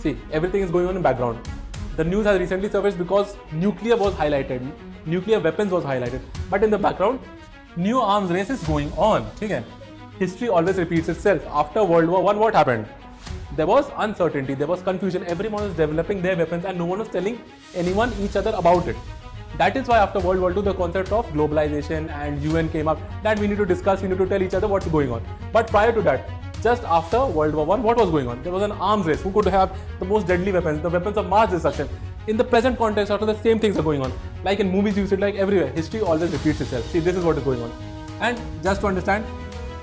See, everything is going on in background. The news has recently surfaced because nuclear was highlighted, nuclear weapons was highlighted. But in the background, new arms race is going on. Okay? History always repeats itself. After World War I, what happened? There was uncertainty, there was confusion. Everyone was developing their weapons and no one was telling anyone each other about it. That is why after World War II, the concept of globalization and UN came up, that we need to discuss, we need to tell each other what's going on. But prior to that, just after World War I, what was going on? There was an arms race. Who could have the most deadly weapons, the weapons of mass destruction? In the present context, after the same things are going on. Like in movies, you see it like everywhere. History always repeats itself. See, this is what is going on. And just to understand,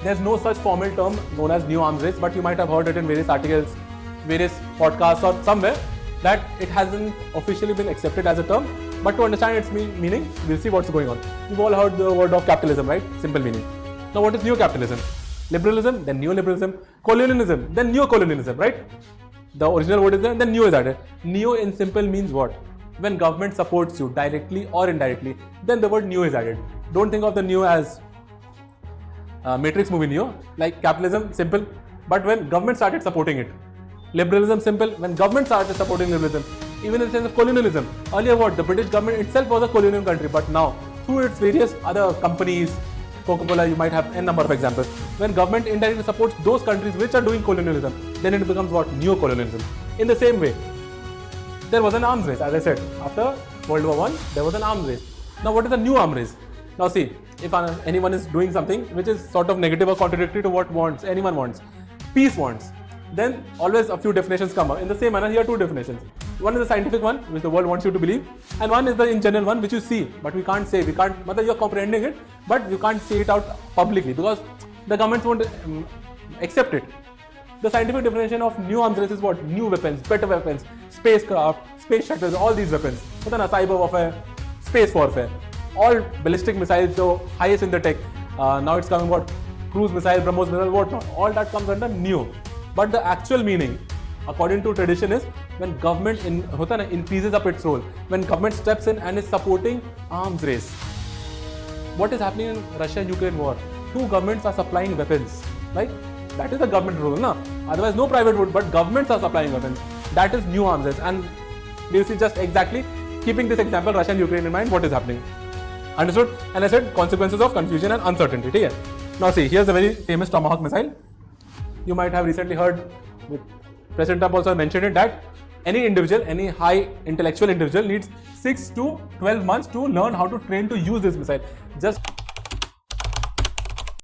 there's no such formal term known as new arms race, but you might have heard it in various articles, various podcasts or somewhere, that it hasn't officially been accepted as a term. But to understand its meaning, we'll see what's going on. You've all heard the word of capitalism, right? Simple meaning. Now, what is neo-capitalism? Liberalism, then neoliberalism. Colonialism, then neo-colonialism, right? The original word is there, then neo is added. Neo in simple means what? When government supports you directly or indirectly, then the word neo is added. Don't think of the neo as Matrix movie Neo, like capitalism, simple, but when government started supporting it. Liberalism, simple, when government started supporting liberalism. Even in the sense of colonialism. Earlier what? The British government itself was a colonial country, but now through its various other companies, Coca-Cola, you might have n number of examples. When government indirectly supports those countries which are doing colonialism, then it becomes what? Neo-colonialism. In the same way, there was an arms race, as I said. After World War I, there was an arms race. Now what is a new arms race? Now see, if anyone is doing something which is sort of negative or contradictory to what anyone wants, peace wants, then always a few definitions come up. In the same manner, here are two definitions. One is the scientific one, which the world wants you to believe, and one is the in general one, which you see, but we can't say, you're comprehending it, but you can't say it out publicly because the governments won't accept it. The scientific definition of new arms race is what? New weapons, better weapons, spacecraft, space shuttles, all these weapons. Cyber warfare, space warfare, all ballistic missiles, the highest in the tech. Now it's coming what? Cruise missile, BrahMos missile, whatnot. All that comes under new. But the actual meaning, according to tradition, is when government increases up its role, when government steps in and is supporting arms race. What is happening in Russia-Ukraine war? Two governments are supplying weapons, right? That is the government role, na? Otherwise no private would, but governments are supplying weapons. That is new arms race, and you see just exactly keeping this example Russia and Ukraine in mind, what is happening. Understood? And I said consequences of confusion and uncertainty. Okay? Now see, here's a very famous Tomahawk missile. You might have recently heard, President Trump also mentioned it, that any individual, any high intellectual individual needs 6 to 12 months to learn how to train to use this missile. Just